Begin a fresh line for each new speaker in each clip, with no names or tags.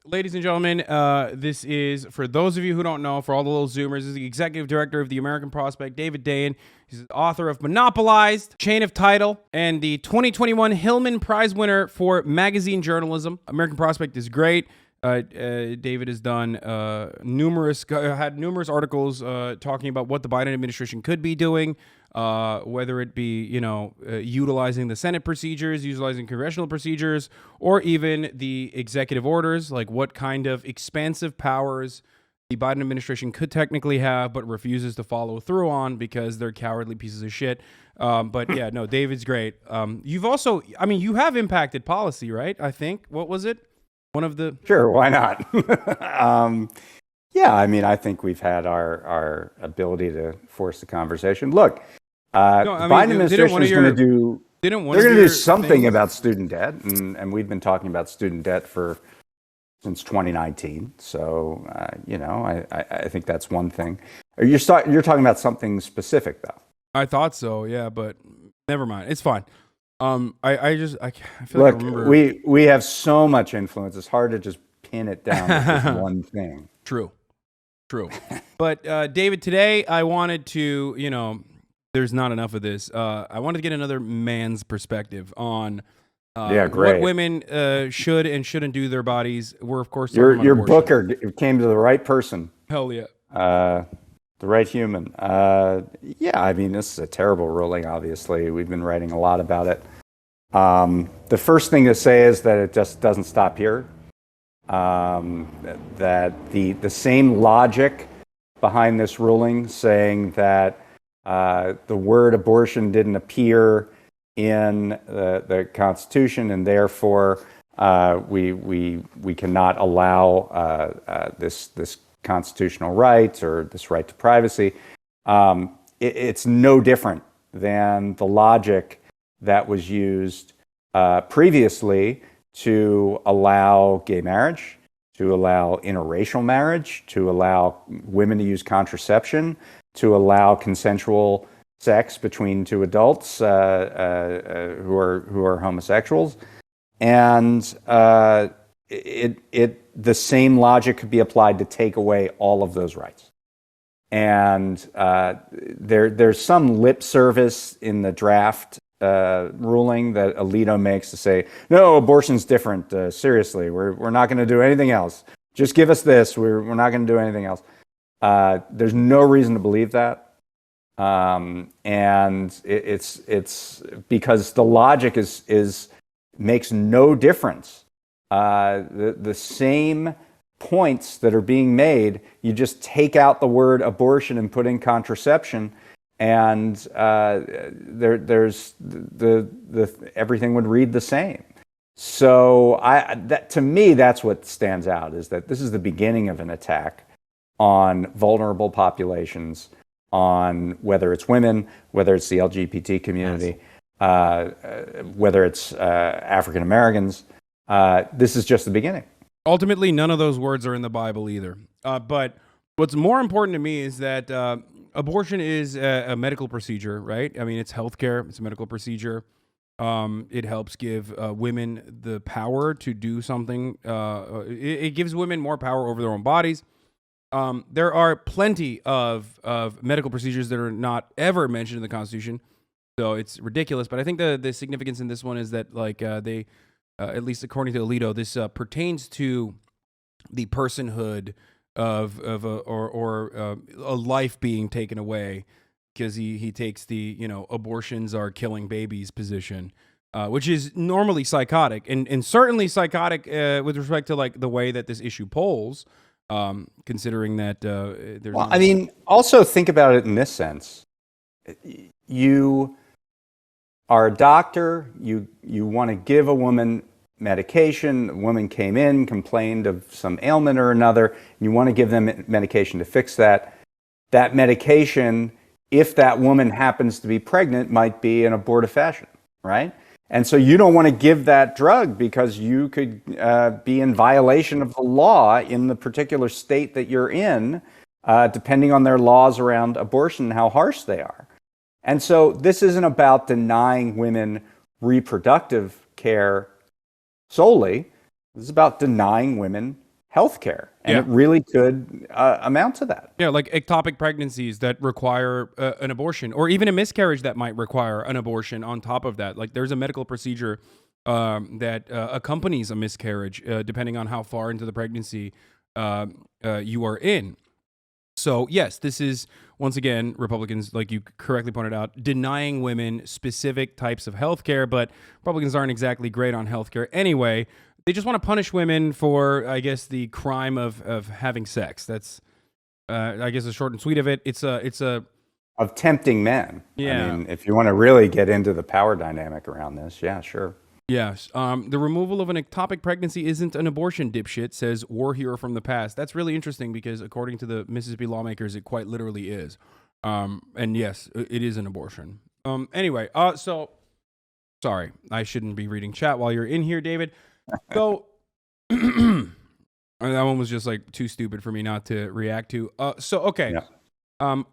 ladies and gentlemen, this is, for those of you who don't know, for all the little Zoomers, this is the executive director of the American Prospect, David Dayen. He's the author of Monopolized, Chain of Title, and the 2021 Hillman Prize winner for magazine journalism. American Prospect is great. David has done numerous articles talking about what the Biden administration could be doing, whether it be, utilizing the Senate procedures, utilizing congressional procedures, or even the executive orders, like what kind of expansive powers the Biden administration could technically have, but refuses to follow through on because they're cowardly pieces of shit. But yeah, no, David's great. You've also, you have impacted policy, right? I think, what was it? One of the...
Sure, why not? I think we've had our ability to force the conversation. Look, the Biden administration is going to do... They're going to do something about student debt, and we've been talking about student debt since 2019. So, I think that's one thing. You're talking about something specific, though.
I thought so, yeah, but never mind. It's fine. I feel
Look,
like I remember...
we have so much influence. It's hard to just pin it down to just one thing.
True. But David, today I wanted to, there's not enough of this. I wanted to get another man's perspective on what women should and shouldn't do to their bodies. We're, of course,
your booker came to the right person.
Hell yeah.
The right human. This is a terrible ruling, obviously. We've been writing a lot about it. The first thing to say is that it just doesn't stop here. That the same logic behind this ruling, saying that the word abortion didn't appear in the Constitution, and therefore we cannot allow this constitutional right or this right to privacy. It's no different than the logic that was used previously to allow gay marriage, to allow interracial marriage, to allow women to use contraception, to allow consensual sex between two adults who are homosexuals. And the same logic could be applied to take away all of those rights. And there's some lip service in the draft ruling that Alito makes to say, no, abortion's different. Seriously, we're not going to do anything else. Just give us this. We're not going to do anything else. There's no reason to believe that. And it's because the logic makes no difference. The same points that are being made, you just take out the word abortion and put in contraception, and there's everything would read the same. So to me, that's what stands out, is that this is the beginning of an attack on vulnerable populations, on whether it's women, whether it's the LGBT community, whether it's African Americans. This is just the beginning.
Ultimately, none of those words are in the Bible either. But what's more important to me is that abortion is a medical procedure, right? It's healthcare. It's a medical procedure. It helps give women the power to do something. It gives women more power over their own bodies. There are plenty of medical procedures that are not ever mentioned in the Constitution, so it's ridiculous. But I think the significance in this one is that, they, at least according to Alito, this pertains to the personhood of a life being taken away, because he takes the abortions are killing babies position, which is normally psychotic, and certainly psychotic with respect to the way that this issue polls. Considering that there's
also think about it in this sense. You are a doctor, you want to give a woman medication. A woman came in, complained of some ailment or another, and you want to give them medication to fix that. That medication, if that woman happens to be pregnant, might be an abortifacient, right? And so you don't want to give that drug because you could be in violation of the law in the particular state that you're in, depending on their laws around abortion and how harsh they are. And so this isn't about denying women reproductive care solely. This is about denying women healthcare, and
Yeah.
it really could amount to that.
Yeah, like ectopic pregnancies that require an abortion, or even a miscarriage that might require an abortion on top of that. Like there's a medical procedure that accompanies a miscarriage, depending on how far into the pregnancy you are in. So, yes, this is, once again, Republicans, like you correctly pointed out, denying women specific types of health care, but Republicans aren't exactly great on health care anyway. They just want to punish women for, I guess, the crime of having sex. That's, I guess, the short and sweet of it. It's a
Of tempting men.
Yeah.
I mean, if you want to really get into the power dynamic around this, yeah, sure.
Yes. The removal of an ectopic pregnancy isn't an abortion, dipshit, says war hero from the past. That's really interesting because according to the Mississippi lawmakers, it quite literally is. And yes, it is an abortion. Anyway, so sorry, I shouldn't be reading chat while you're in here, David. So that one was just like too stupid for me not to react to. Okay.
Yeah.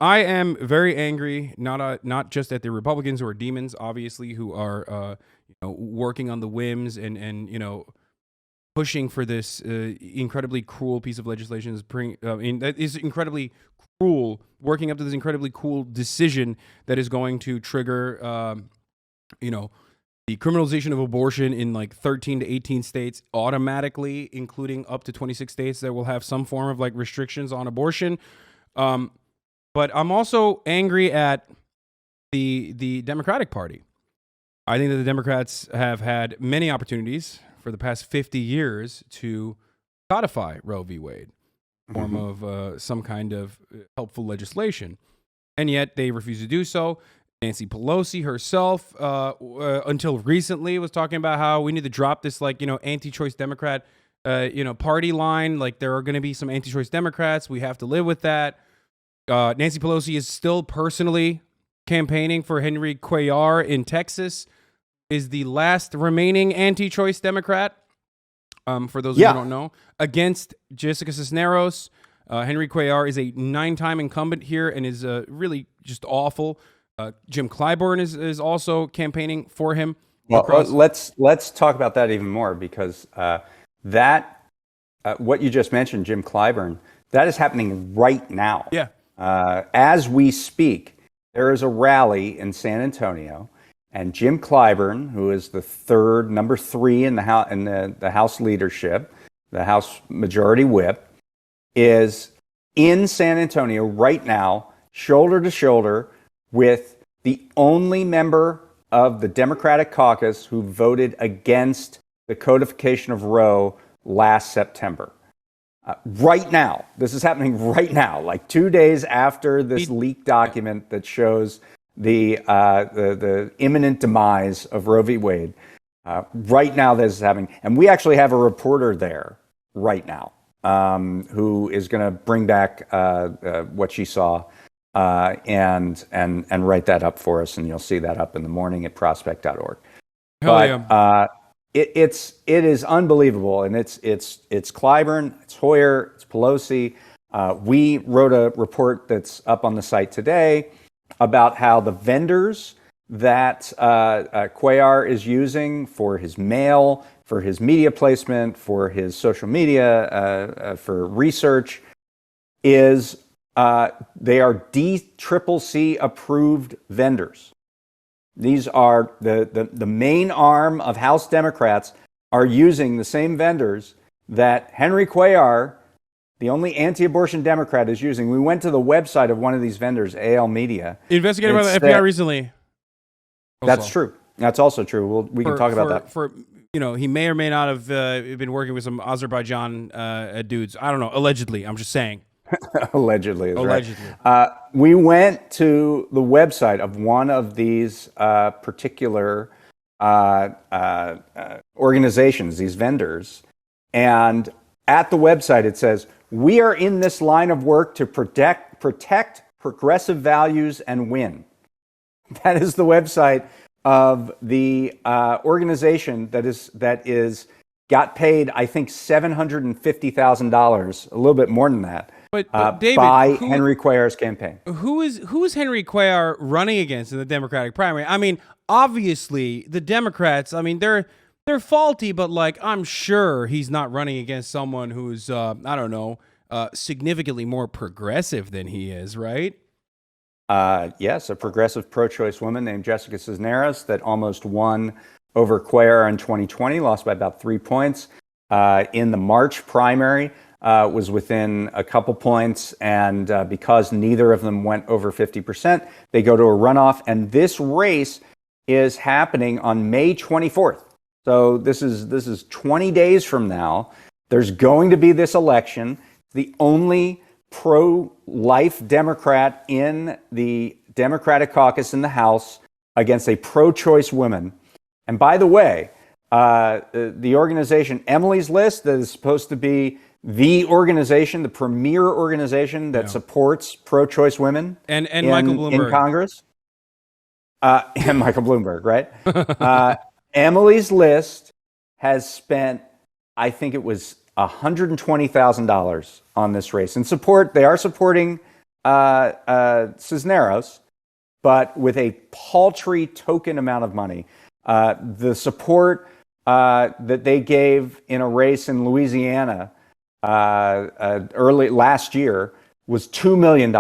I am very angry, not just at the Republicans who are demons, obviously, who are working on the whims and pushing for this incredibly cruel piece of legislation. That is incredibly cruel, working up to this incredibly cool decision that is going to trigger, the criminalization of abortion in like 13 to 18 states automatically, including up to 26 states that will have some form of like restrictions on abortion. But I'm also angry at the Democratic Party. I think that the Democrats have had many opportunities for the past 50 years to codify Roe v. Wade in the form of some kind of helpful legislation. And yet they refuse to do so. Nancy Pelosi herself, until recently, was talking about how we need to drop this anti-choice Democrat party line. Like there are going to be some anti-choice Democrats. We have to live with that. Nancy Pelosi is still personally campaigning for Henry Cuellar in Texas, is the last remaining anti-choice Democrat, for those who don't know, against Jessica Cisneros. Henry Cuellar is a 9-time incumbent here and is really just awful. Jim Clyburn is also campaigning for him.
Well, let's talk about that even more, because what you just mentioned, Jim Clyburn, that is happening right now.
Yeah.
As we speak, there is a rally in San Antonio, and Jim Clyburn, who is the number 3 in the House leadership, the House Majority Whip, is in San Antonio right now, shoulder to shoulder with the only member of the Democratic caucus who voted against the codification of Roe last September. Right now, this is happening right now, like 2 days after this leaked document that shows the imminent demise of Roe v. Wade. Right now, this is happening, and we actually have a reporter there right now who is going to bring back what she saw and write that up for us, and you'll see that up in the morning at prospect.org. It is unbelievable, and it's Clyburn, it's Hoyer, it's Pelosi. We wrote a report that's up on the site today about how the vendors that Cuellar is using for his mail, for his media placement, for his social media, for research, is they are DCCC approved vendors. These are the main arm of House Democrats are using the same vendors that Henry Cuellar, the only anti-abortion Democrat, is using. We went to the website of one of these vendors, AL Media.
Investigated by the FBI recently.
That's true. That's also true. We can talk about that.
He may or may not have been working with some Azerbaijan dudes. I don't know. Allegedly. I'm just saying.
Allegedly.
Allegedly.
Right. We went to the website of one of these particular organizations, these vendors, and at the website it says, "We are in this line of work to protect progressive values and win." That is the website of the organization that is got paid, I think, $750,000, a little bit more than that.
But David,
by Henry Cuellar's campaign.
Who is Henry Cuellar running against in the Democratic primary? I mean, obviously, the Democrats, I mean, they're they're faulty, but like I'm sure he's not running against someone who's I don't know, significantly more progressive than he is, right?
Yes, a progressive pro-choice woman named Jessica Cisneros that almost won over Cuellar in 2020, lost by about 3 points. In the March primary, was within a couple points, and because neither of them went over 50%, they go to a runoff, and this race is happening on May 24th. So this is 20 days from now. There's going to be this election. The only pro-life Democrat in the Democratic caucus in the House against a pro-choice woman. And by the way, the organization Emily's List, that is supposed to be the organization, the premier organization that supports pro-choice women
and Michael Bloomberg
in Congress, and Michael Bloomberg, right? Emily's List has spent, I think it was $120,000 on this race in support. They are supporting Cisneros, but with a paltry token amount of money. The support that they gave in a race in Louisiana early last year was $2 million.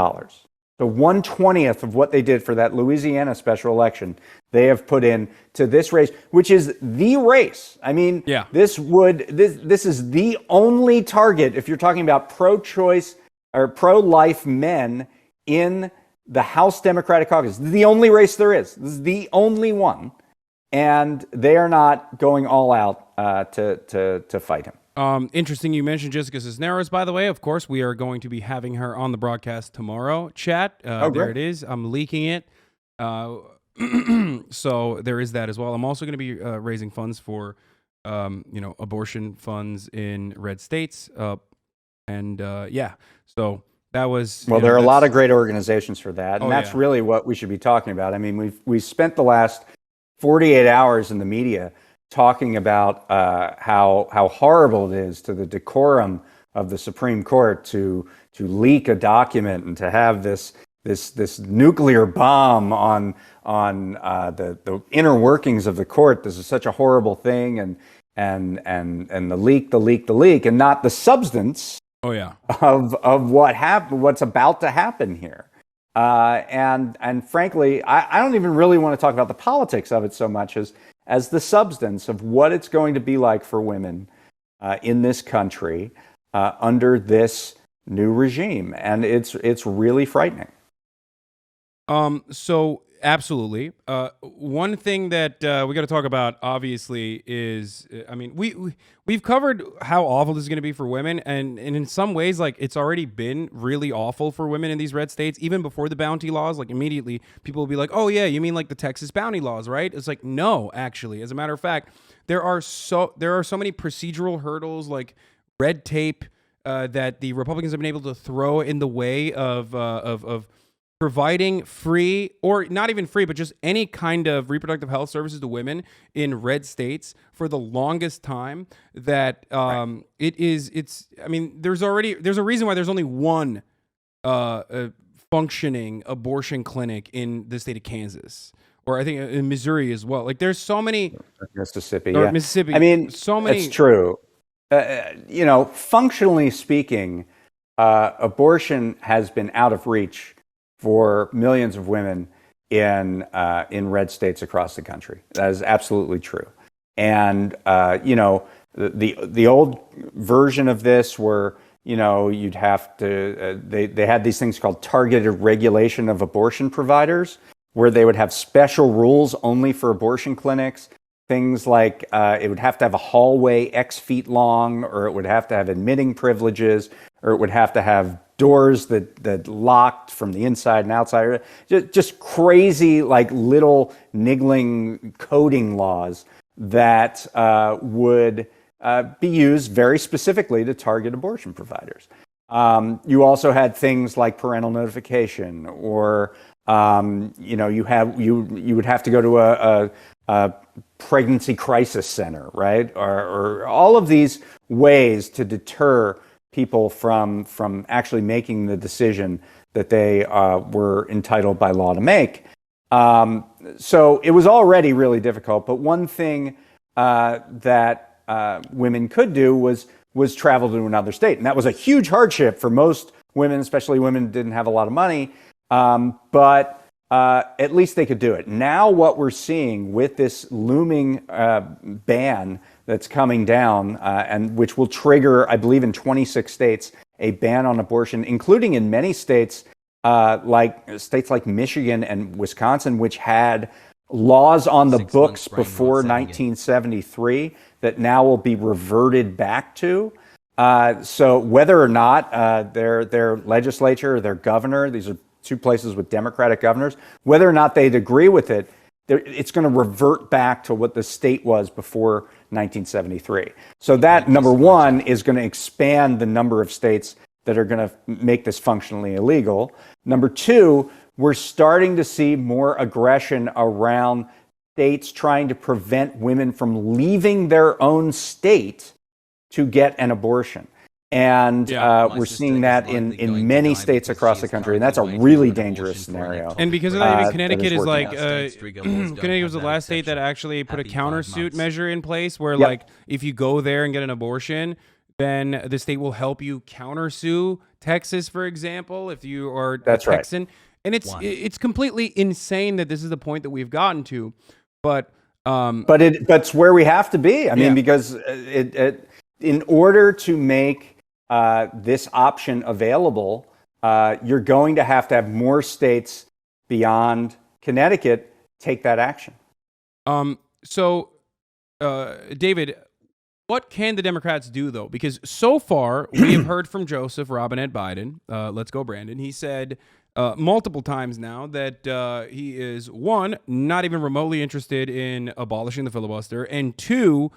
So 1/20th of what they did for that Louisiana special election, they have put in to this race, which is the race. I mean, this is the only target if you're talking about pro-choice or pro-life men in the House Democratic Caucus. This is the only race there is. This is the only one, and they are not going all out to fight him.
Interesting you mentioned Jessica Cisneros, by the way. Of course, we are going to be having her on the broadcast tomorrow, chat. There it is. I'm leaking it. So there is that as well. I'm also going to be raising funds for, abortion funds in red states. So that was...
Well, there are a lot of great organizations for that, and that's really what we should be talking about. I mean, we spent the last 48 hours in the media talking about how horrible it is to the decorum of the Supreme Court to leak a document and to have this nuclear bomb on the inner workings of the court. This is such a horrible thing, and the leak, and not the substance of what happened, what's about to happen here. And frankly, I don't even really want to talk about the politics of it so much as the substance of what it's going to be like for women in this country under this new regime. And it's really frightening.
So absolutely. One thing that we got to talk about, obviously, is we've covered how awful this is going to be for women, and in some ways, like, it's already been really awful for women in these red states, even before the bounty laws. Like, immediately people will be like, "Oh yeah, you mean like the Texas bounty laws, right?" It's like, no, actually, as a matter of fact, there are so many procedural hurdles, like red tape, that the Republicans have been able to throw in the way of providing free, or not even free, but just any kind of reproductive health services to women in red states for the longest time, that there's a reason why there's only one functioning abortion clinic in the state of Kansas, or I think in Missouri as well. Like, there's so many.
Mississippi.
Mississippi.
I mean,
so many.
It's true. Functionally speaking, abortion has been out of reach for millions of women in red states across the country. That is absolutely true. And the old version of this, where you'd have to they had these things called targeted regulation of abortion providers, where they would have special rules only for abortion clinics. Things like it would have to have a hallway X feet long, or it would have to have admitting privileges, or it would have to have doors that locked from the inside and outside. Just crazy, like, little niggling coding laws that would be used very specifically to target abortion providers. You also had things like parental notification, or you would have to go to a pregnancy crisis center, right? Or all of these ways to deter people from actually making the decision that they were entitled by law to make. So it was already really difficult. But one thing that women could do was travel to another state, and that was a huge hardship for most women, especially women who didn't have a lot of money. But at least they could do it. Now, what we're seeing with this looming ban that's coming down, and which will trigger, I believe, in 26 states, a ban on abortion, including in many states like Michigan and Wisconsin, which had laws on the books before 1973 that now will be reverted back to. So whether or not their legislature or their governor, these are two places with Democratic governors, whether or not they'd agree with it, it's going to revert back to what the state was before 1973. So that, number one, is going to expand the number of states that are going to make this functionally illegal. Number two, we're starting to see more aggression around states trying to prevent women from leaving their own state to get an abortion. And we're seeing that in many states across the country, and that's a really dangerous scenario.
And because of that, even Connecticut is like, Connecticut was the last state that actually put a countersuit measure in place where, like, if you go there and get an abortion, then the state will help you countersue Texas, for example, if you are a Texan. Right. And it's completely insane that this is the point that we've gotten to. But
it's where we have to be. I mean, because in order to make this option available, you're going to have more states beyond Connecticut take that action.
So, David, what can the Democrats do, though? Because so far, we have heard from Joseph Robinette Biden. Let's go, Brandon. He said multiple times now that he is, one, not even remotely interested in abolishing the filibuster, and two,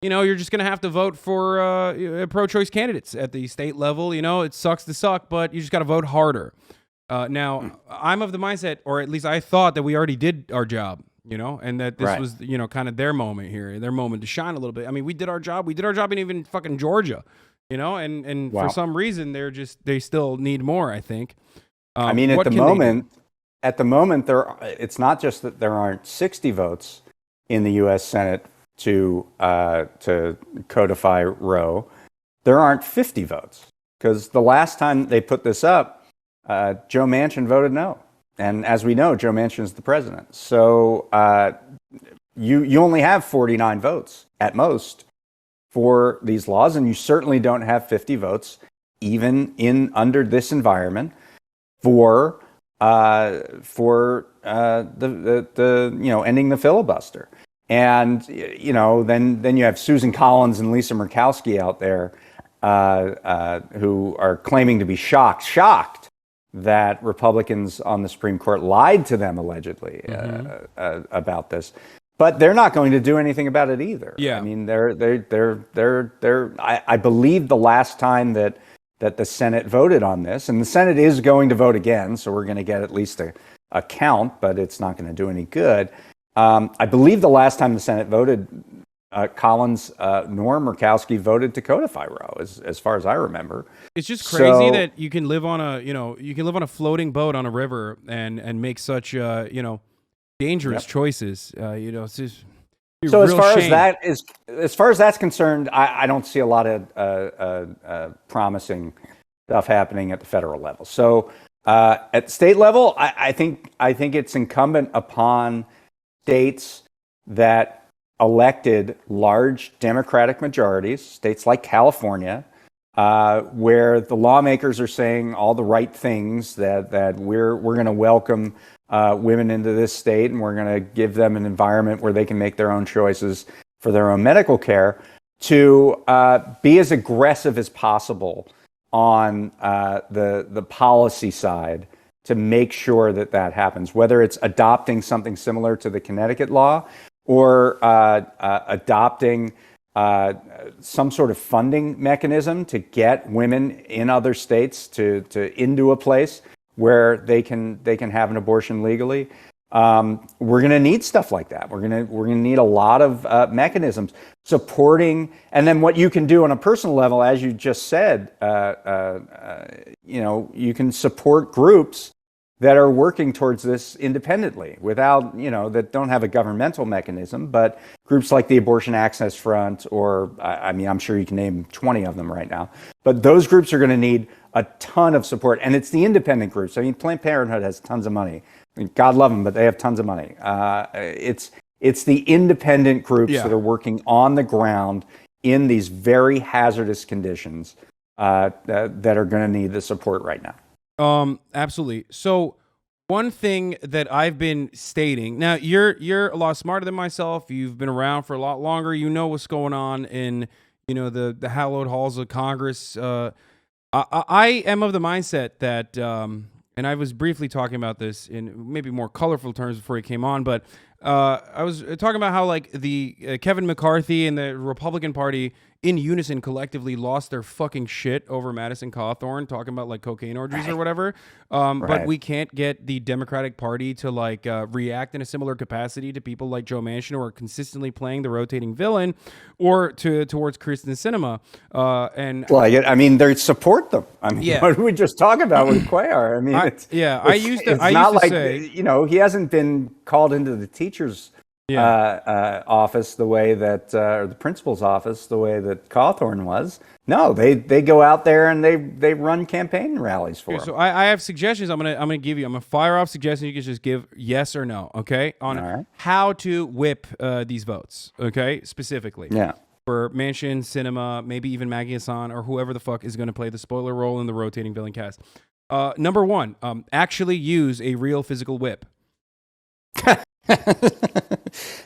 you're just going to have to vote for pro-choice candidates at the state level. It sucks to suck, but you just got to vote harder. Now, I'm of the mindset, or at least I thought, that we already did our job, and that this was, kind of their moment here, their moment to shine a little bit. I mean, we did our job. We did our job in even fucking Georgia, and for some reason, they still need more, I think.
I mean, at the moment, it's not just that there aren't 60 votes in the U.S. Senate to codify Roe. There aren't 50 votes, because the last time they put this up, Joe Manchin voted no. And as we know, Joe Manchin is the president. So you only have 49 votes at most for these laws, and you certainly don't have 50 votes, even under this environment, for the ending the filibuster. And then you have Susan Collins and Lisa Murkowski out there who are claiming to be shocked that Republicans on the Supreme Court lied to them allegedly about this. But they're not going to do anything about it either.
Yeah.
I mean, I believe the last time that the Senate voted on this, and the Senate is going to vote again, so we're going to get at least a count, but it's not going to do any good. I believe the last time the Senate voted, Collins nor Murkowski voted to codify Roe, as far as I remember.
It's just crazy that you can live on a floating boat on a river and make such dangerous choices. It's just
so as far as that's concerned, I don't see a lot of promising stuff happening at the federal level. So at the state level, I think it's incumbent upon states that elected large Democratic majorities, states like California, where the lawmakers are saying all the right things, that we're going to welcome women into this state, and we're going to give them an environment where they can make their own choices for their own medical care, to be as aggressive as possible on the policy side to make sure that happens, whether it's adopting something similar to the Connecticut law or adopting some sort of funding mechanism to get women in other states into a place where they can have an abortion legally. We're going to need stuff like that. We're going to need a lot of mechanisms supporting, and then what you can do on a personal level, as you just said, you can support groups that are working towards this independently without, that don't have a governmental mechanism, but groups like the Abortion Access Front, or I mean, I'm sure you can name 20 of them right now, but those groups are going to need a ton of support. And it's the independent groups. I mean, Planned Parenthood has tons of money. I mean, God love them, but they have tons of money. It's the independent groups that are working on the ground in these very hazardous conditions that are going to need the support right now.
Absolutely. So one thing that I've been stating, now you're a lot smarter than myself. You've been around for a lot longer. You know what's going on in, the hallowed halls of Congress. I am of the mindset that, and I was briefly talking about this in maybe more colorful terms before he came on, but I was talking about how like the Kevin McCarthy and the Republican Party in unison collectively lost their fucking shit over Madison Cawthorn talking about like cocaine orgies or whatever. But we can't get the Democratic Party to like react in a similar capacity to people like Joe Manchin who are consistently playing the rotating villain, or towards Kristen Sinema.
I mean, they support them. I mean, what did we just talk about with Cuellar? I mean,
I used to say,
he hasn't been called into the teacher's office the way that, or the principal's office the way that Cawthorn was. No, they go out there and they run campaign rallies for him.
So I have suggestions. I'm gonna give you. I'm gonna fire off suggestions. You can just give yes or no. Okay, on how to whip these votes. Okay, specifically.
Yeah.
For Manchin, Sinema, maybe even Maggie Hassan, or whoever the fuck is going to play the spoiler role in the rotating villain cast. Number one, actually use a real physical whip.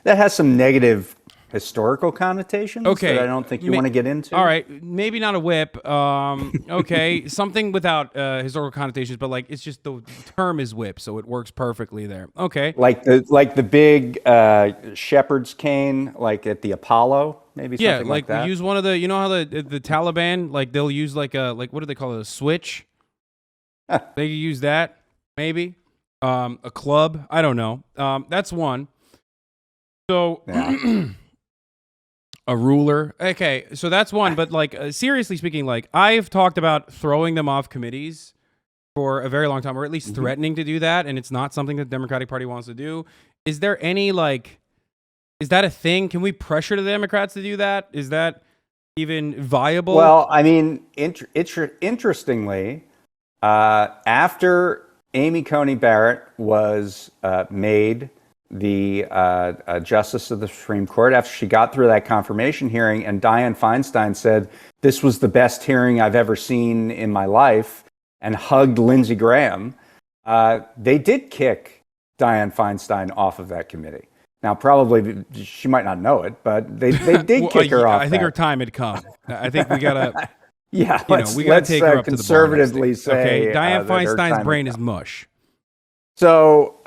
That has some negative historical connotations that I don't think you want to get into.
All right, maybe not a whip. Okay, something without historical connotations, but like it's just the term is whip, so it works perfectly there. Okay,
like the big shepherd's cane, like at the Apollo, maybe. Something like that.
We use one of the, how the Taliban, like they'll use like what do they call it, a switch? They use that maybe. A club, I don't know. That's one. So, a ruler. Okay, so that's one. But like, seriously speaking, like I've talked about throwing them off committees for a very long time, or at least threatening to do that, and it's not something that the Democratic Party wants to do. Is there any is that a thing? Can we pressure the Democrats to do that? Is that even viable?
Well, I mean, interestingly, after Amy Coney Barrett was made the Justice of the Supreme Court, after she got through that confirmation hearing, and Dianne Feinstein said, "This was the best hearing I've ever seen in my life," and hugged Lindsey Graham, they did kick Dianne Feinstein off of that committee. Now, probably she might not know it, but they did kick her off.
I think her time had come. I think we gotta...
Yeah,
we got to take her up
conservatively
to the bar.
say.
Okay, Dianne Feinstein's brain is mush.
So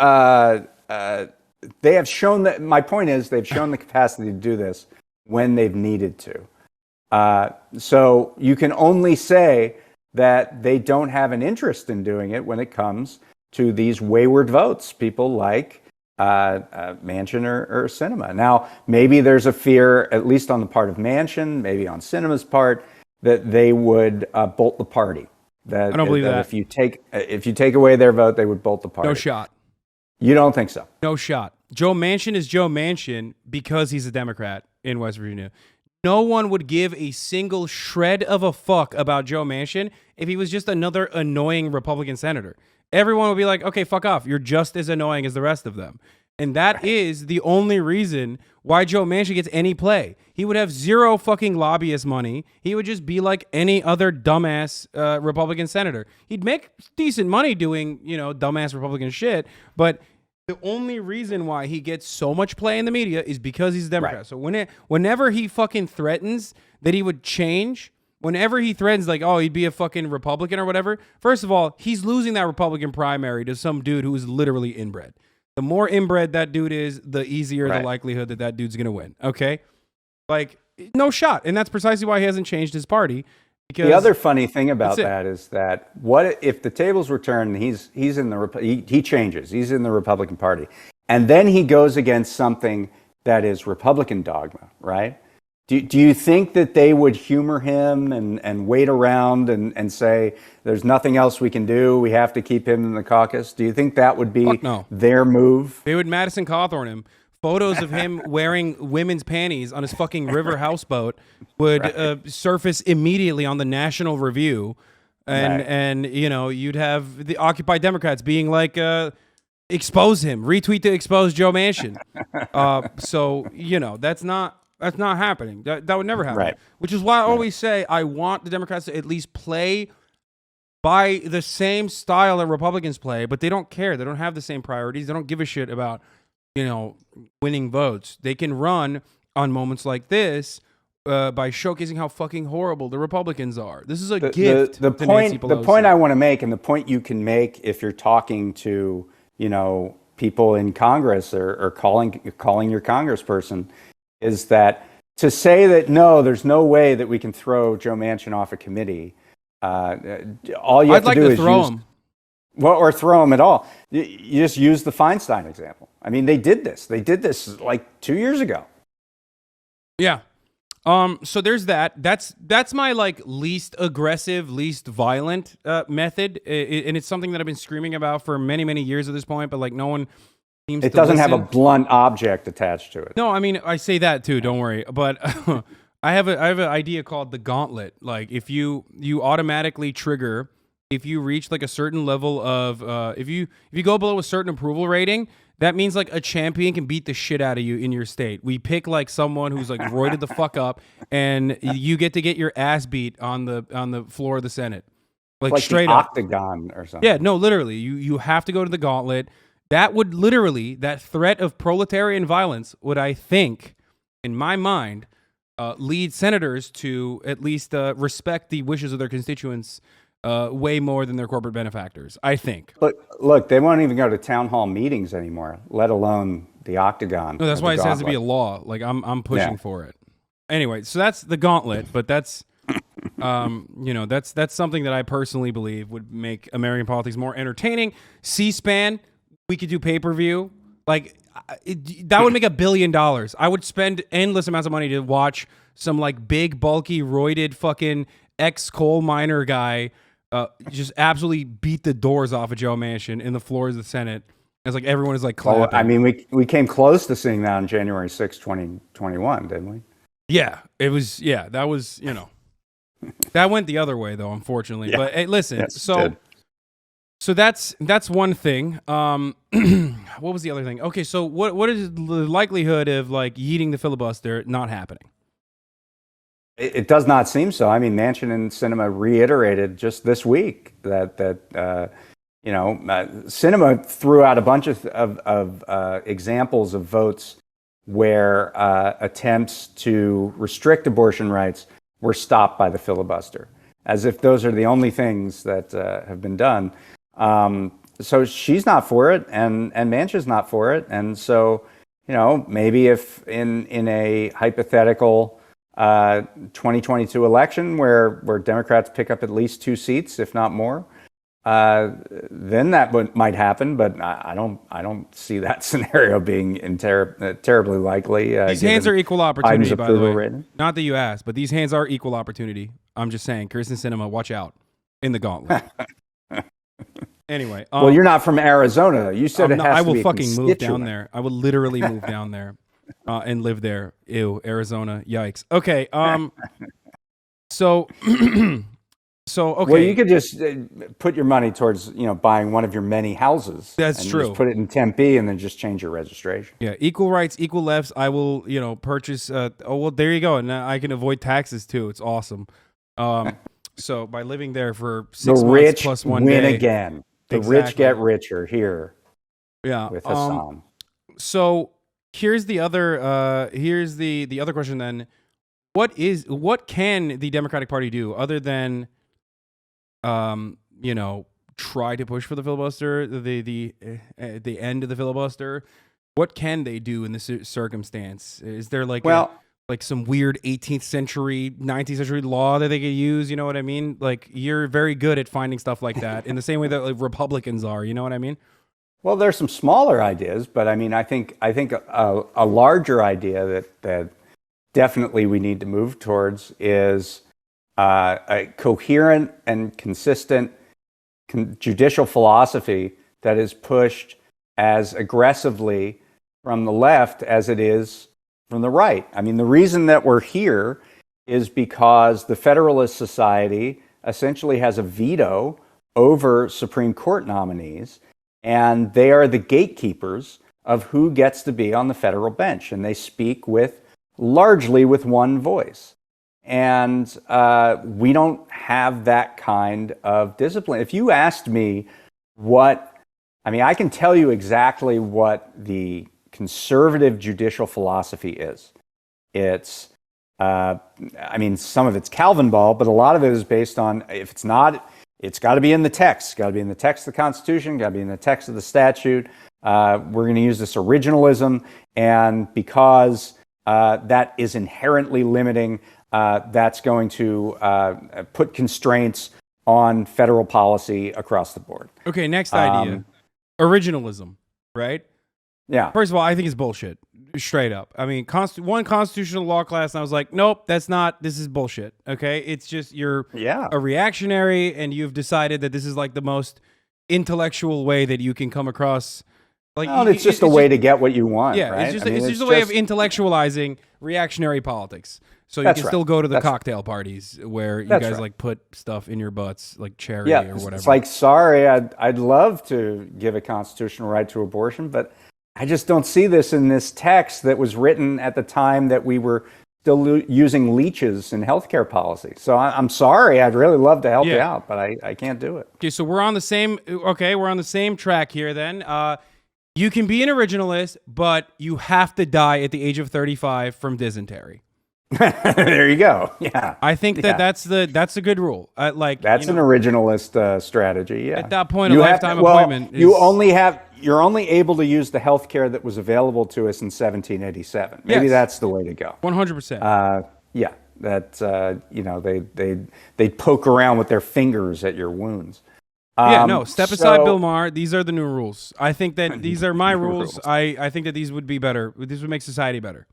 they have shown that. My point is, they've shown the capacity to do this when they've needed to. So you can only say that they don't have an interest in doing it when it comes to these wayward votes. People like Manchin or Sinema. Now, maybe there's a fear, at least on the part of Manchin, maybe on Sinema's part, that they would bolt the party.
I don't believe that.
If you take away their vote, they would bolt the party.
No shot.
You don't think so?
No shot. Joe Manchin is Joe Manchin because he's a Democrat in West Virginia. No one would give a single shred of a fuck about Joe Manchin if he was just another annoying Republican senator. Everyone would be like, okay, fuck off. You're just as annoying as the rest of them. And that is the only reason why Joe Manchin gets any play. He would have zero fucking lobbyist money. He would just be like any other dumbass Republican senator. He'd make decent money doing, dumbass Republican shit. But the only reason why he gets so much play in the media is because he's a Democrat. Right. So whenever he fucking threatens that he would change, whenever he threatens like, oh, he'd be a fucking Republican or whatever, first of all, he's losing that Republican primary to some dude who is literally inbred. The more inbred that dude is, the easier the likelihood that dude's going to win. Okay? Like, no shot. And that's precisely why he hasn't changed his party. Because
the other funny thing about that is that what if the tables were turned and he's in the he changes. He's in the Republican Party. And then he goes against something that is Republican dogma, right? Do you think that they would humor him and wait around and say, there's nothing else we can do, we have to keep him in the caucus? Do you think that would be
Fuck no.
their move?
They would Madison Cawthorn him. Photos of him wearing women's panties on his fucking river houseboat would surface immediately on the National Review. And you know, you'd have the Occupy Democrats being like, expose him, retweet to expose Joe Manchin. So, you know, that's not happening. That would never happen.
Right.
Which is why I always say I want the Democrats to at least play by the same style that Republicans play, but they don't care. They don't have the same priorities. They don't give a shit about, you know, winning votes. They can run on moments like this by showcasing how fucking horrible the Republicans are. This is a gift.
The
to Nancy
point. The
Pelosi.
point I want to make, and the point you can make if you're talking to, you know, people in Congress or calling your congressperson, is that to say that no, there's no way that we can throw Joe Manchin off a committee. All you have to do is
throw
use,
him.
well, or throw him at all. You just use the Feinstein example. I mean, they did this. They did this like 2 years ago.
Yeah. So there's that. That's my like least aggressive, least violent method, and it's something that I've been screaming about for many, many years at this point. But like no one seems.
It
to
doesn't
listen.
have a blunt object attached to it.
No, I mean I say that too. Don't worry. But I have an idea called the gauntlet. Like if you automatically trigger if you reach like a certain level of if you go below a certain approval rating. That means like a champion can beat the shit out of you in your state. We pick like someone who's like roided the fuck up, and you get to get your ass beat on the floor of the Senate, like straight
the
up
octagon or something.
Yeah, no, literally, you have to go to the gauntlet. That would literally that threat of proletarian violence would, I think, in my mind, lead senators to at least respect the wishes of their constituents. Way more than their corporate benefactors, I think.
But look, they won't even go to town hall meetings anymore, let alone the octagon.
No, that's why it has to be a law. Like I'm pushing for it. Anyway, so that's the gauntlet, but that's you know, that's something that I personally believe would make American politics more entertaining. C-SPAN, we could do pay-per-view. Like that would make $1 billion. I would spend endless amounts of money to watch some like big, bulky, roided fucking ex-coal miner guy just absolutely beat the doors off of Joe Manchin in the floors of the Senate. It's like everyone is like clapping.
Well, I mean, we came close to seeing that on January 6, 2021, didn't we?
Yeah, it was. Yeah, that was, you know, that went the other way though, unfortunately. Yeah. But hey, listen,
yes,
so that's one thing. What was the other thing? Okay, so what is the likelihood of like yeeting the filibuster not happening?
It does not seem so. I mean, Manchin and Sinema reiterated just this week that you know, Sinema threw out a bunch of examples of votes where attempts to restrict abortion rights were stopped by the filibuster, as if those are the only things that have been done. So she's not for it, and Manchin's not for it, and so, you know, maybe if in a hypothetical 2022 election where Democrats pick up at least 2 seats, if not more, then that might happen. But I don't see that scenario being terribly likely.
These hands are equal opportunity, by the way.
Rating.
Not that you asked, but these hands are equal opportunity. I'm just saying, Kirsten Sinema, watch out in the gauntlet. Anyway,
well, you're not from Arizona, though. You said it has
I
to
will
be a
fucking move down
constituent.
there. I will literally move down there. And live there. Ew, Arizona. Yikes. Okay. So okay.
Well, you could just put your money towards, you know, buying one of your many houses.
That's
and
true.
Just put it in Tempe and then just change your registration.
Yeah, equal rights, equal lefts. I will, you know, purchase. Oh well, there you go, and I can avoid taxes too. It's awesome. So by living there for 6 months plus 1 day,
the rich win again. The rich get richer here.
Yeah,
with Hasan.
So. Here's the other the other question then. What can the Democratic Party do other than you know, try to push for the filibuster, the end of the filibuster? What can they do in this circumstance? Is there like some weird 18th century, 19th century law that they could use? You know what I mean? Like, you're very good at finding stuff like that in the same way that like Republicans are. You know what I mean?
Well, there's some smaller ideas, but I mean, I think a larger idea that definitely we need to move towards is a coherent and consistent judicial philosophy that is pushed as aggressively from the left as it is from the right. I mean, the reason that we're here is because the Federalist Society essentially has a veto over Supreme Court nominees, and they are the gatekeepers of who gets to be on the federal bench, and they speak largely with one voice. And we don't have that kind of discipline. If you asked me I can tell you exactly what the conservative judicial philosophy is. It's, some of it's Calvin ball, but a lot of it is based on, if it's not, it's got to be in the text. It's got to be in the text of the Constitution, got to be in the text of the statute. We're going to use this originalism, and because that is inherently limiting, that's going to put constraints on federal policy across the board.
Okay, next idea. Originalism, right?
Yeah.
First of all, I think it's bullshit, straight up. I mean, one constitutional law class, and I was like, nope, this is bullshit, okay? It's just you're a reactionary, and you've decided that this is like the most intellectual way that you can come across. Like,
it's just a way to get what you want,
yeah,
right?
it's just a way of intellectualizing reactionary politics. So you can still go to the cocktail parties where you guys like put stuff in your butts, like cherry or whatever.
It's like, sorry, I'd love to give a constitutional right to abortion, but I just don't see this in this text that was written at the time that we were still using leeches in healthcare policy. So I'm sorry, I'd really love to help you out, but I can't do it.
Okay, so we're on the same track here then. You can be an originalist, but you have to die at the age of 35 from dysentery.
There you go. Yeah,
I think that's a good rule.
That's an originalist strategy. Yeah.
At that point, a lifetime appointment.
You're only able to use the health care that was available to us in 1787. Maybe that's the way to go.
100%.
Yeah. That they'd poke around with their fingers at your wounds.
Step aside, Bill Maher. These are the new rules. I think that these are my rules. I think that these would be better. This would make society better.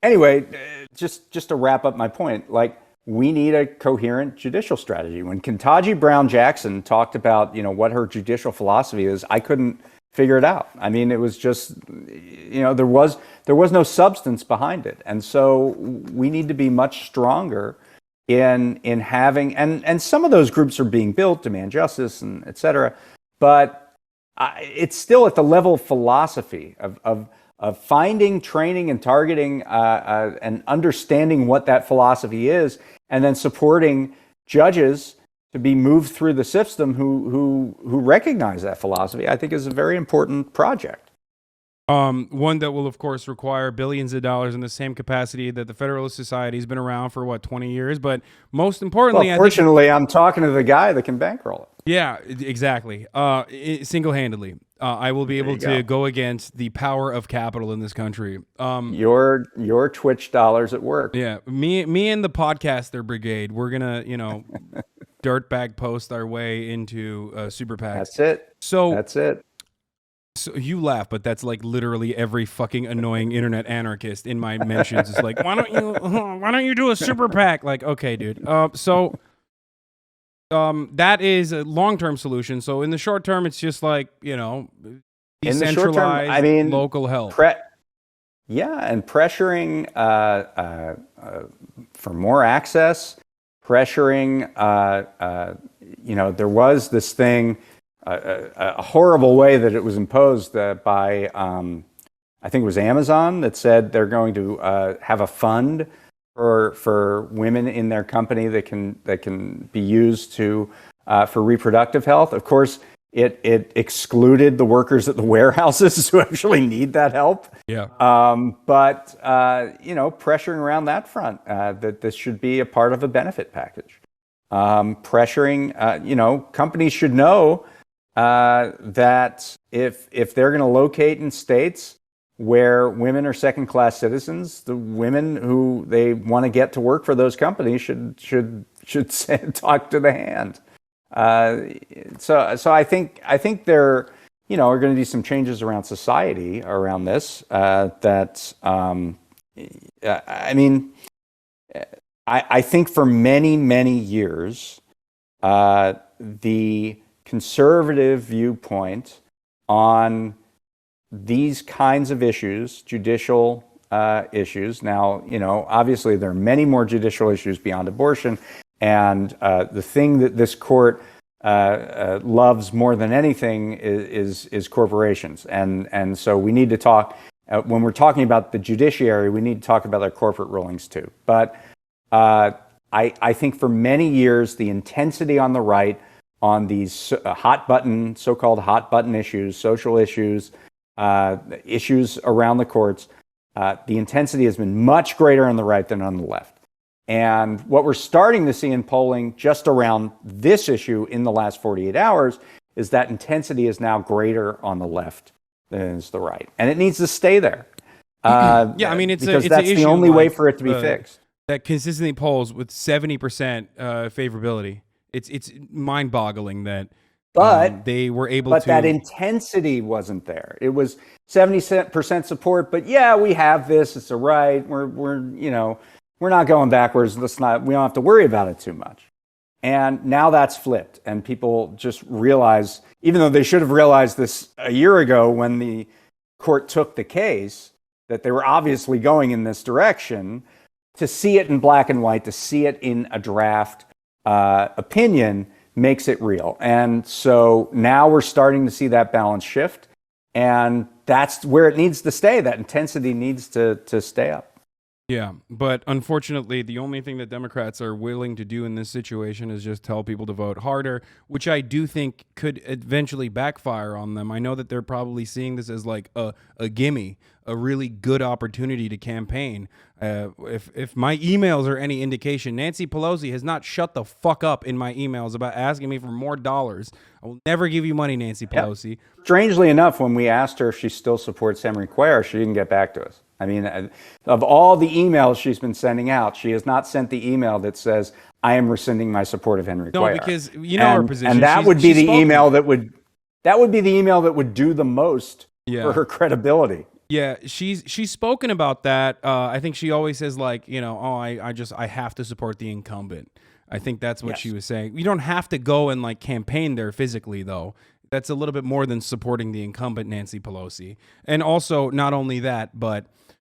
Anyway, just to wrap up my point, like, we need a coherent judicial strategy. When Ketanji Brown Jackson talked about, what her judicial philosophy is, I couldn't figure it out. I mean, it was just, there was no substance behind it. And so we need to be much stronger in having, and some of those groups are being built, Demand Justice and et cetera, but it's still at the level of philosophy of finding, training, and targeting and understanding what that philosophy is, and then supporting judges to be moved through the system who recognize that philosophy, I think is a very important project.
One that will, of course, require billions of dollars in the same capacity that the Federalist Society has been around for, 20 years? But most importantly,
fortunately, I'm talking to the guy that can bankroll it.
Yeah, exactly. Single-handedly. I will be able to go against the power of capital in this country.
Your Twitch dollars at work.
Yeah, me and the podcaster brigade, we're gonna, dirtbag post our way into super PACs.
That's it. That's it.
So you laugh, but that's like literally every fucking annoying internet anarchist in my mentions. It's like, why don't you do a super PAC? Like, okay, dude. That is a long-term solution. So in the short term, it's just like, decentralized local help.
And pressuring for more access, pressuring, there was this thing, a horrible way that it was imposed by, I think it was Amazon, that said they're going to have a fund for women in their company that can be used for reproductive health. Of course, it excluded the workers at the warehouses who actually need that help.
Yeah.
But pressuring around that front, that this should be a part of a benefit package. Pressuring, companies should know that if they're going to locate in states where women are second-class citizens, the women who they want to get to work for those companies should talk to the hand. So I think there are going to be some changes around society around this that I mean, I think for many, many years, the conservative viewpoint on these kinds of issues, judicial issues. Now, obviously there are many more judicial issues beyond abortion. And the thing that this court loves more than anything is corporations. And so we need to talk, when we're talking about the judiciary, we need to talk about their corporate rulings too. But I think for many years, the intensity on the right on these so-called hot button issues, social issues, issues around the courts, the intensity has been much greater on the right than on the left. And what we're starting to see in polling just around this issue in the last 48 hours is that intensity is now greater on the left than is the right. And it needs to stay there.
Yeah, I mean,
because that's the only way for it to be fixed.
That consistently polls with 70% favorability. It's mind-boggling that they were able to.
But that intensity wasn't there. It was 70% support. But yeah, we have this. It's a right. We're not going backwards. We don't have to worry about it too much. And now that's flipped, and people just realize, even though they should have realized this a year ago when the court took the case, that they were obviously going in this direction. To see it in black and white, to see it in a draft opinion makes it real. And so now we're starting to see that balance shift, and that's where it needs to stay. That intensity needs to stay up.
Yeah, but unfortunately, the only thing that Democrats are willing to do in this situation is just tell people to vote harder, which I do think could eventually backfire on them. I know that they're probably seeing this as like a gimme, a really good opportunity to campaign. If my emails are any indication, Nancy Pelosi has not shut the fuck up in my emails about asking me for more dollars. I will never give you money, Nancy Pelosi.
Yep. Strangely enough, when we asked her if she still supports Henry Cuellar, she didn't get back to us. I mean, of all the emails she's been sending out, she has not sent the email that says, I am rescinding my support of Henry Cuellar.
No, because her position.
And that would be the email that would do the most for her credibility.
Yeah, she's spoken about that. I think she always says like, I have to support the incumbent. I think that's what she was saying. You don't have to go and like campaign there physically, though. That's a little bit more than supporting the incumbent, Nancy Pelosi. And also, not only that, but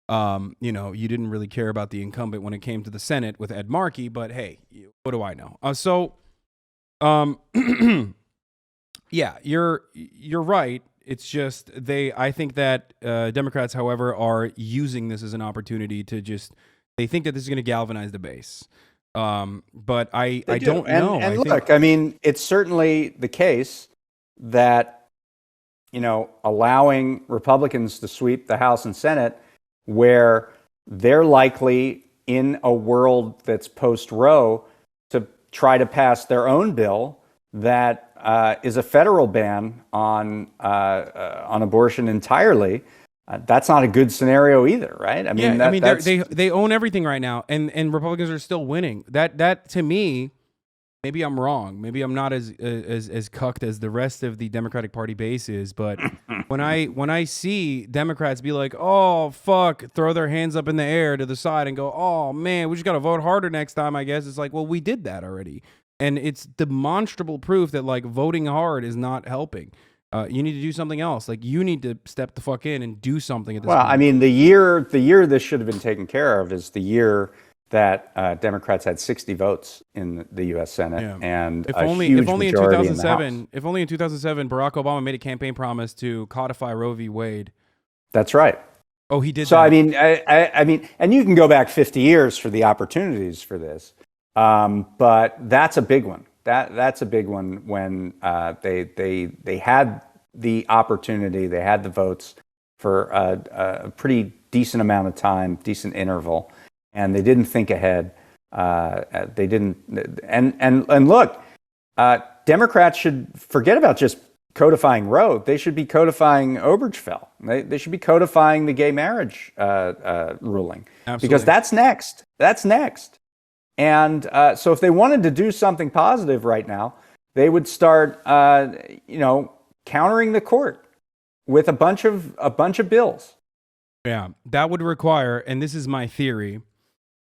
you didn't really care about the incumbent when it came to the Senate with Ed Markey. But hey, what do I know? Yeah, you're right. It's just I think that Democrats, however, are using this as an opportunity to they think that this is going to galvanize the base. But I don't know.
And look, I mean, it's certainly the case that, allowing Republicans to sweep the House and Senate, where they're likely in a world that's post-Roe to try to pass their own bill that is a federal ban on abortion entirely. That's not a good scenario either, right? I mean,
they own everything right now, and Republicans are still winning. That to me, maybe I'm wrong. Maybe I'm not as cucked as the rest of the Democratic Party base is. But when I see Democrats be like, "Oh fuck," throw their hands up in the air to the side and go, "Oh man, we just got to vote harder next time," I guess it's like, well, we did that already, and it's demonstrable proof that like voting hard is not helping. You need to do something else. Like you need to step the fuck in and do something at this point.
I mean, the year this should have been taken care of is the year that Democrats had 60 votes in the U.S. Senate, and
if
a
only
huge
in
majority in the House.
If only in 2007, Barack Obama made a campaign promise to codify Roe v. Wade.
That's right.
Oh, he did.
So
that.
I mean, and you can go back 50 years for the opportunities for this, but that's a big one. That's a big one when they had the opportunity, they had the votes for a pretty decent amount of time, decent interval. And they didn't think ahead. They didn't. And look, Democrats should forget about just codifying Roe. They should be codifying Obergefell. They should be codifying the gay marriage ruling.
Absolutely.
Because that's next. That's next. And so if they wanted to do something positive right now, they would start, countering the court with a bunch of bills.
Yeah, that would require, and this is my theory,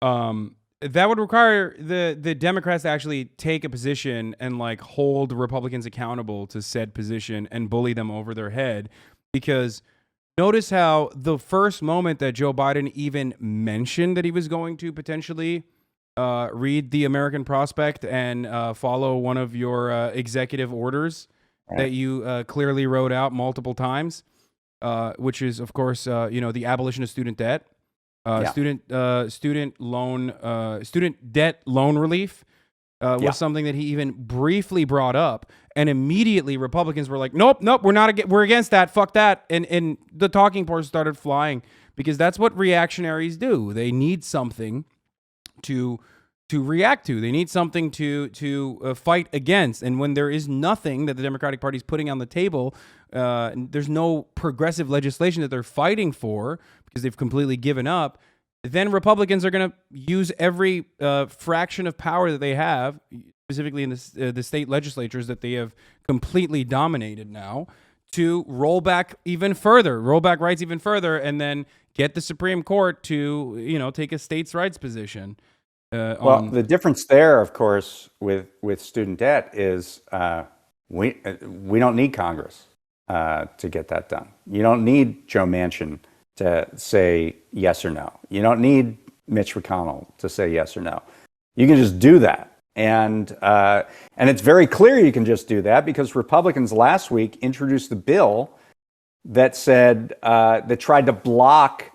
that would require the Democrats to actually take a position and like hold Republicans accountable to said position and bully them over their head. Because notice how the first moment that Joe Biden even mentioned that he was going to potentially read the American Prospect and follow one of your executive orders that you clearly wrote out multiple times, which is, of course, the abolition of student debt, student debt loan relief was something that he even briefly brought up, and immediately Republicans were like, "Nope, we're against that. Fuck that," and the talking points started flying because that's what reactionaries do. They need something to react to. They need something to fight against. And when there is nothing that the Democratic Party is putting on the table, there's no progressive legislation that they're fighting for because they've completely given up, then Republicans are going to use every fraction of power that they have, specifically in the state legislatures that they have completely dominated now, to roll back rights even further, and then get the Supreme Court to, take a states' rights position.
The difference there, of course, with student debt is we don't need Congress to get that done. You don't need Joe Manchin to say yes or no. You don't need Mitch McConnell to say yes or no. You can just do that. And it's very clear you can just do that because Republicans last week introduced a bill that said that tried to block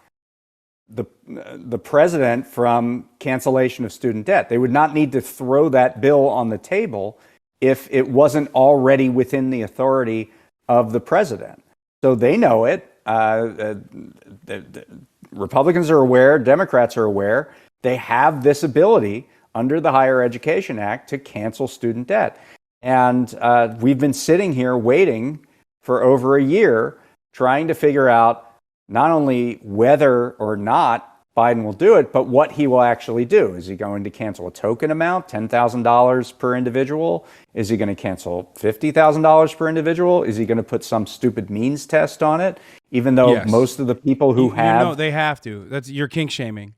the president from cancellation of student debt. They would not need to throw that bill on the table if it wasn't already within the authority of the president. So they know it. The Republicans are aware, Democrats are aware. They have this ability under the Higher Education Act to cancel student debt. And we've been sitting here waiting for over a year trying to figure out not only whether or not Biden will do it, but what he will actually do. Is he going to cancel a token amount, $10,000 per individual? Is he going to cancel $50,000 per individual? Is he going to put some stupid means test on it? Even though most of the people who
they have to. You're kink shaming.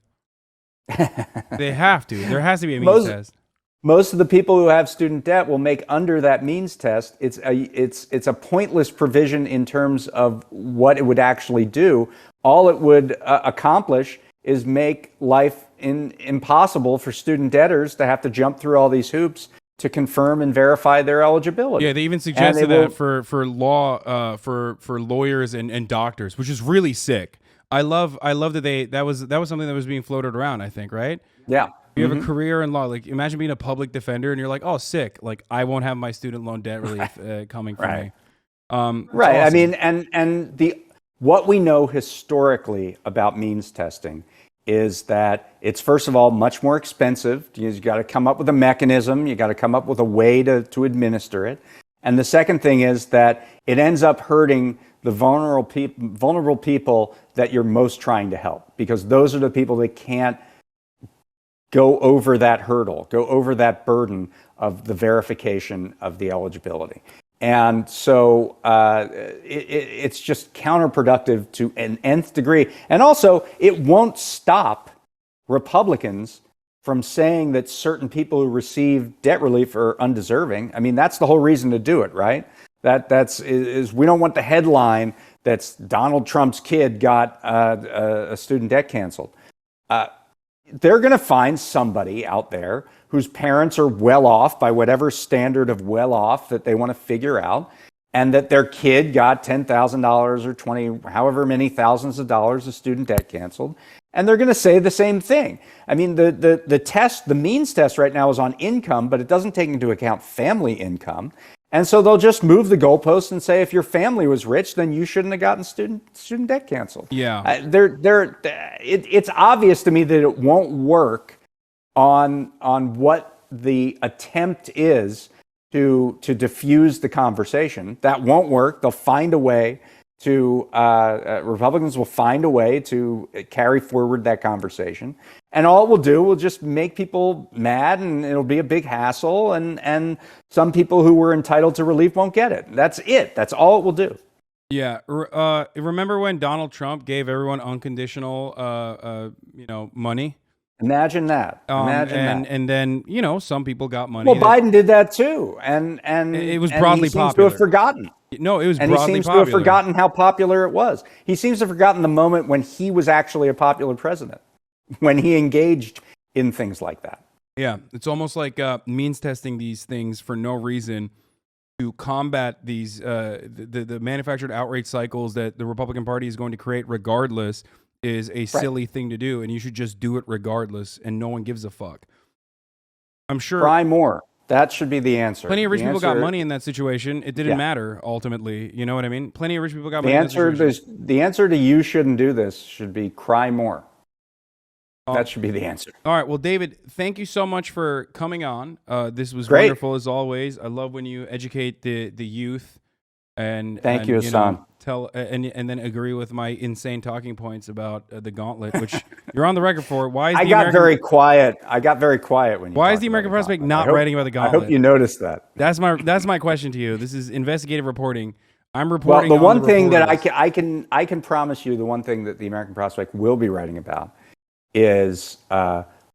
They have to. There has to be a means test.
Most of the people who have student debt will make under that means test. It's a pointless provision in terms of what it would actually do. All it would accomplish is make life impossible for student debtors to have to jump through all these hoops to confirm and verify their eligibility.
Yeah, they even suggested that for law for lawyers and doctors, which is really sick. I love that was something that was being floated around, I think, right?
Yeah.
You have a career in law. Like, imagine being a public defender and you're like, oh, sick. Like, I won't have my student loan debt relief coming from me.
Right. Awesome. I mean, and what we know historically about means testing is that it's, first of all, much more expensive. You've got to come up with a mechanism. You got to come up with a way to administer it. And the second thing is that it ends up hurting the vulnerable people that you're most trying to help, because those are the people that can't go over that hurdle, go over that burden of the verification of the eligibility. And so it's just counterproductive to an nth degree. And also, it won't stop Republicans from saying that certain people who receive debt relief are undeserving. I mean, that's the whole reason to do it, right? That's we don't want the headline that's Donald Trump's kid got a student debt canceled. They're going to find somebody out there whose parents are well off by whatever standard of well off that they want to figure out, and that their kid got $10,000 or 20, however many thousands of dollars of student debt canceled. And they're going to say the same thing. I mean, the test, the means test right now is on income, but it doesn't take into account family income. And so they'll just move the goalposts and say, if your family was rich, then you shouldn't have gotten student debt canceled.
Yeah,
it's obvious to me that it won't work on what the attempt is to diffuse the conversation. That won't work. They'll find a way to Republicans will find a way to carry forward that conversation. And all it will do will just make people mad, and it'll be a big hassle, and some people who were entitled to relief won't get it. That's it. That's all it will do.
Yeah. Remember when Donald Trump gave everyone unconditional, money?
Imagine that. Imagine
And
that.
and then some people got money.
Well, Biden did that too,
It was
and he
broadly
seems to have
popular.
forgotten.
No, it was
And he
broadly
seems to have
popular.
forgotten how popular it was. He seems to have forgotten the moment when he was actually a popular president, when he engaged in things like that.
Yeah, it's almost like means testing these things for no reason to combat these the manufactured outrage cycles that the Republican Party is going to create regardless is a silly thing to do, and you should just do it regardless, and no one gives a fuck. I'm sure.
Try more. That should be the answer.
Plenty of rich people got money in that situation. It didn't matter ultimately. You know what I mean? Plenty of rich people got money.
The answer to you shouldn't do this should be cry more. That should be the answer.
All right. Well, David, thank you so much for coming on. This was wonderful as always. I love when you educate the youth and
thank you, Hasan.
Tell and then agree with my insane talking points about the gauntlet, which you're on the record for. Why is
I got very quiet when you.
Why is the American Prospect not writing about the gauntlet?
I hope you noticed that.
That's my question to you. This is investigative reporting. I'm reporting.
Well, the one thing that I can promise you, the one thing that the American Prospect will be writing about is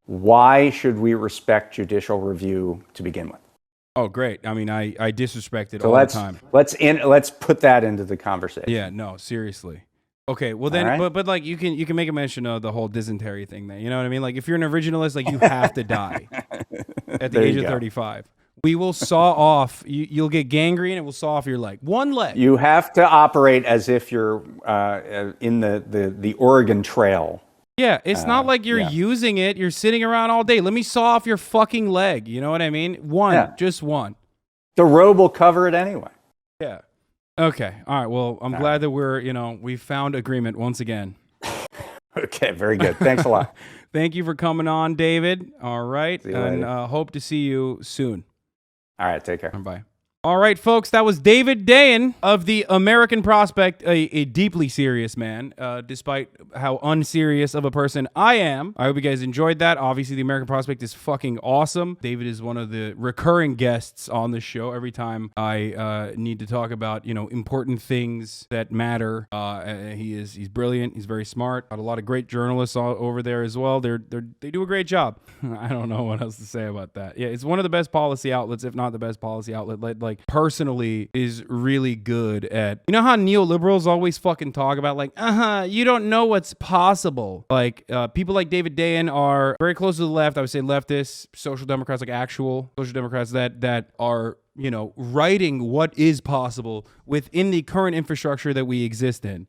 why should we respect judicial review to begin with?
Oh, great. I mean, I disrespect it all the time.
Let's put that into the conversation.
Yeah, no, seriously. Okay, well then, but like you can make a mention of the whole dysentery thing then. You know what I mean? Like if you're an originalist, like you have to die at the age of 35. We will saw off. You'll get gangrene and we'll saw off your leg. One leg.
You have to operate as if you're in the Oregon Trail.
Yeah, it's not like you're using it. You're sitting around all day. Let me saw off your fucking leg. You know what I mean? Just one.
The robe will cover it anyway.
Yeah. Okay. All right. Well, I'm glad that we found agreement once again.
Okay. Very good. Thanks a lot.
Thank you for coming on, David. All right.
And
hope to see you soon.
All right. Take care.
Bye. All right, folks, that was David Dayen of the American Prospect, a deeply serious man, despite how unserious of a person I am. I hope you guys enjoyed that. Obviously, the American Prospect is fucking awesome. David is one of the recurring guests on the show every time I need to talk about, important things that matter. He's brilliant. He's very smart. Got a lot of great journalists over there as well. They do a great job. I don't know what else to say about that. Yeah, it's one of the best policy outlets, if not the best policy outlet. Like personally is really good at, how neoliberals always fucking talk about like, you don't know what's possible. Like people like David Dayen are very close to the left. I would say leftists, social democrats, like actual social democrats that are, writing what is possible within the current infrastructure that we exist in.